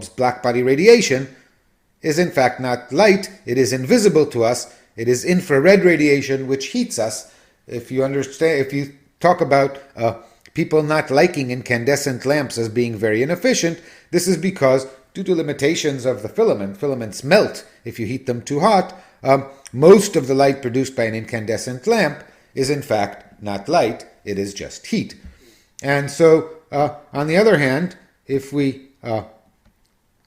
bulbs, blackbody radiation, is in fact not light. It is invisible to us. It is infrared radiation which heats us. If you talk about people not liking incandescent lamps as being very inefficient, this is because due to limitations of the filaments melt if you heat them too hot. Most of the light produced by an incandescent lamp is in fact not light, it is just heat. And so, on the other hand, if we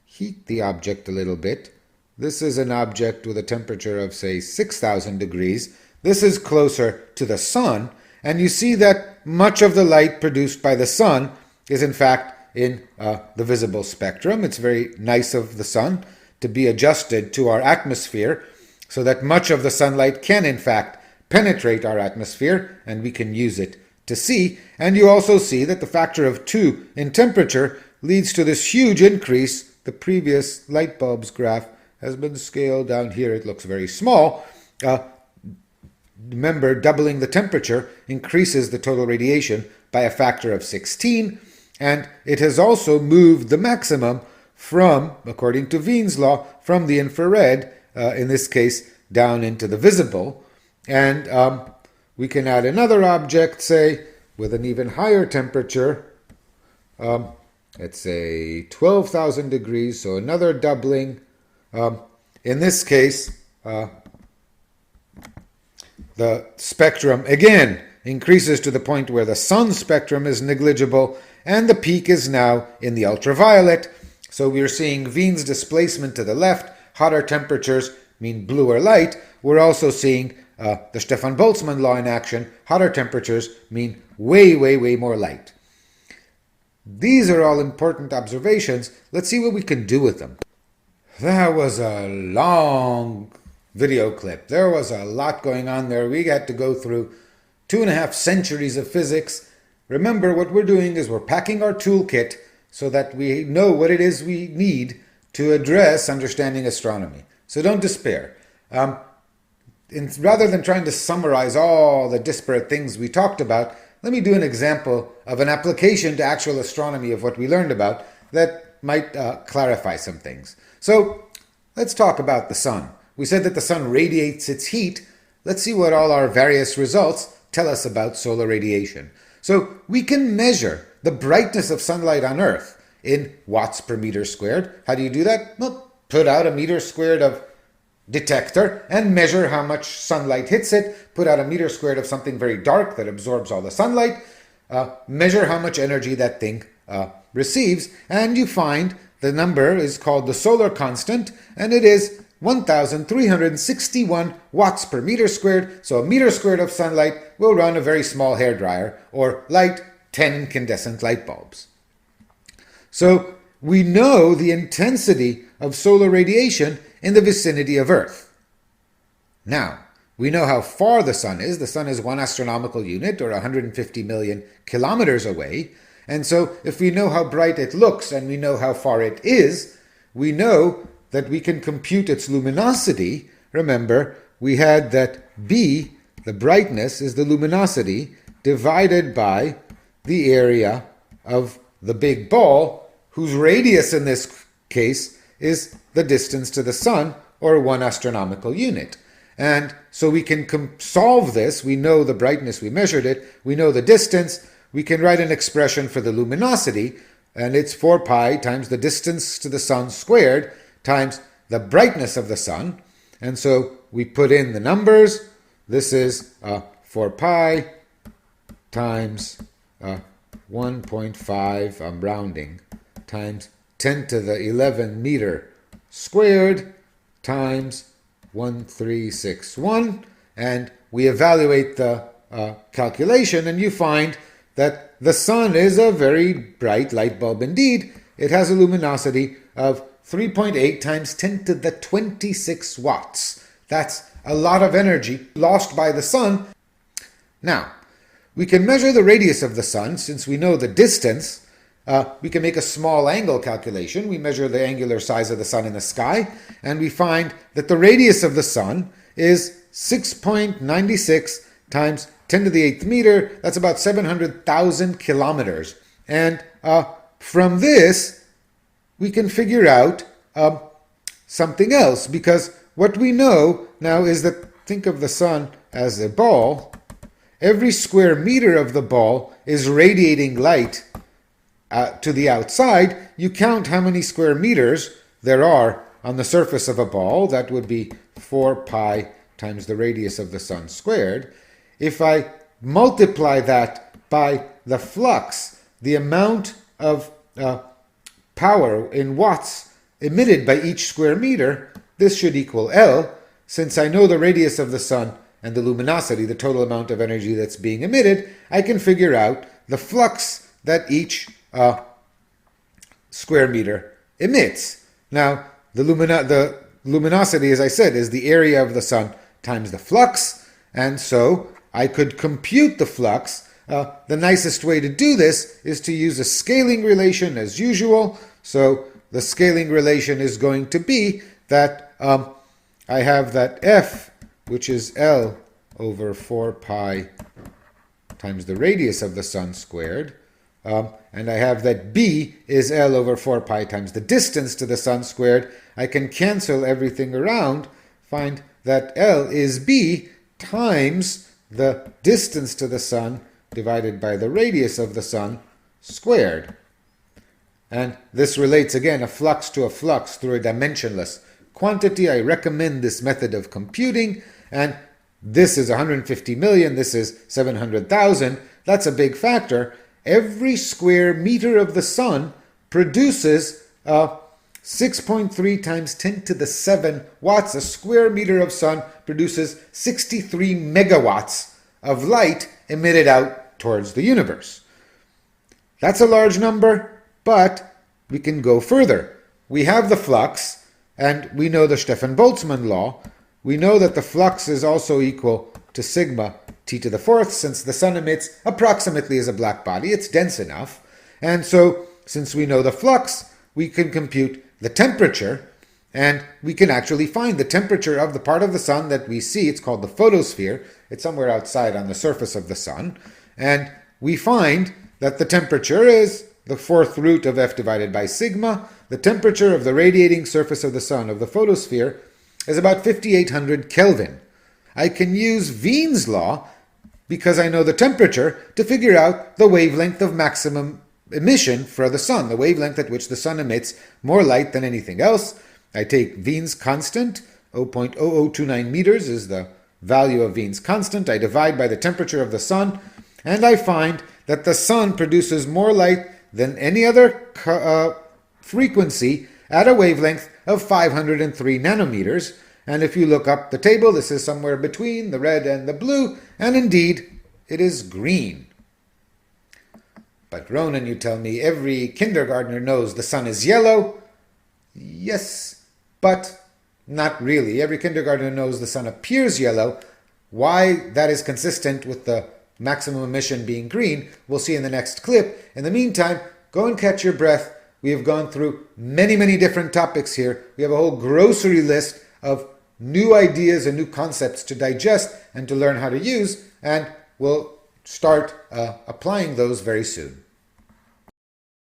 heat the object a little bit, this is an object with a temperature of, say, 6,000 degrees. This is closer to the sun, and you see that much of the light produced by the sun is in fact in the visible spectrum. It's very nice of the sun to be adjusted to our atmosphere so that much of the sunlight can in fact penetrate our atmosphere and we can use it to see. And you also see that the factor of 2 in temperature leads to this huge increase. The previous light bulbs graph has been scaled down here. It looks very small. Remember, doubling the temperature increases the total radiation by a factor of 16. And it has also moved the maximum from, according to Wien's law, from the infrared, in this case, down into the visible. And we can add another object, say, with an even higher temperature. Let's say 12,000 degrees, so another doubling. In this case, the spectrum, again, increases to the point where the sun spectrum is negligible, and the peak is now in the ultraviolet. So we're seeing Wien's displacement to the left. Hotter temperatures mean bluer light. We're also seeing the Stefan Boltzmann law in action. Hotter temperatures mean way, way, way more light. These are all important observations. Let's see what we can do with them. That was a long video clip. There was a lot going on there. We got to go through 2.5 centuries of physics. Remember, what we're doing is we're packing our toolkit so that we know what it is we need to address understanding astronomy. So don't despair. Rather than trying to summarize all the disparate things we talked about, let me do an example of an application to actual astronomy of what we learned about that might clarify some things. So let's talk about the sun. We said that the sun radiates its heat. Let's see what all our various results tell us about solar radiation. So we can measure the brightness of sunlight on Earth in watts per meter squared. How do you do that? Well, put out a meter squared of detector and measure how much sunlight hits it. Put out a meter squared of something very dark that absorbs all the sunlight. Measure how much energy that thing receives, and you find the number is called the solar constant, and it is 1,361 watts per meter squared. So a meter squared of sunlight will run a very small hairdryer or light 10 incandescent light bulbs. So we know the intensity of solar radiation in the vicinity of Earth. Now, we know how far the sun is. The sun is 1 astronomical unit, or 150 million kilometers away. And so if we know how bright it looks and we know how far it is, we know that we can compute its luminosity. Remember, we had that B, the brightness, is the luminosity divided by the area of the big ball, whose radius in this case is the distance to the sun, or 1 astronomical unit. And so we can solve this. We know the brightness, we measured it, we know the distance. We can write an expression for the luminosity, and it's 4 pi times the distance to the sun squared times the brightness of the sun. And so we put in the numbers. This is 4 pi times 1.5, I'm rounding, times 10 to the 11 meter squared times 1361. And we evaluate the calculation, and you find that the sun is a very bright light bulb indeed. It has a luminosity of 3.8 times 10 to the 26 watts. That's a lot of energy lost by the sun. Now, we can measure the radius of the sun. Since we know the distance, we can make a small angle calculation. We measure the angular size of the sun in the sky, and we find that the radius of the sun is 6.96 times 10 to the 8th meter. That's about 700,000 kilometers. And from this, we can figure out something else, because what we know now is that, think of the sun as a ball. Every square meter of the ball is radiating light to the outside. You count how many square meters there are on the surface of a ball. That would be 4 pi times the radius of the sun squared. If I multiply that by the flux, the amount of power in watts emitted by each square meter, this should equal L. Since I know the radius of the sun and the luminosity, the total amount of energy that's being emitted, I can figure out the flux that each square meter emits. Now, the luminosity, as I said, is the area of the sun times the flux, and so I could compute the flux. The nicest way to do this is to use a scaling relation as usual. So the scaling relation is going to be that I have that F, which is L over 4 pi times the radius of the sun squared, and I have that B is L over 4 pi times the distance to the sun squared. I can cancel everything around, find that L is B times the distance to the sun divided by the radius of the sun squared. And this relates again a flux to a flux through a dimensionless quantity. I recommend this method of computing, and this is 150 million, this is 700,000. That's a big factor. Every square meter of the sun produces 6.3 times 10 to the 7 watts. A square meter of sun produces 63 megawatts of light emitted out towards the universe. That's a large number, but we can go further. We have the flux, and we know the Stefan-Boltzmann law. We know that the flux is also equal to sigma t to the fourth, since the sun emits approximately as a black body. It's dense enough. And so, since we know the flux, we can compute the temperature, and we can actually find the temperature of the part of the sun that we see. It's called the photosphere. It's somewhere outside on the surface of the sun. And we find that the temperature is the fourth root of F divided by sigma. The temperature of the radiating surface of the sun, of the photosphere, is about 5800 Kelvin. I can use Wien's law, because I know the temperature, to figure out the wavelength of maximum emission for the sun, the wavelength at which the sun emits more light than anything else. I take Wien's constant, 0.0029 meters is the value of Wien's constant. I divide by the temperature of the sun, and I find that the sun produces more light than any other frequency at a wavelength of 503 nanometers. And if you look up the table, this is somewhere between the red and the blue, and indeed, it is green. But Ronan, you tell me, every kindergartner knows the sun is yellow. Yes, but not really. Every kindergartner knows the sun appears yellow. Why that is consistent with the maximum emission being green, we'll see in the next clip. In the meantime, go and catch your breath. We have gone through many, many different topics here. We have a whole grocery list of new ideas and new concepts to digest and to learn how to use, and we'll start applying those very soon.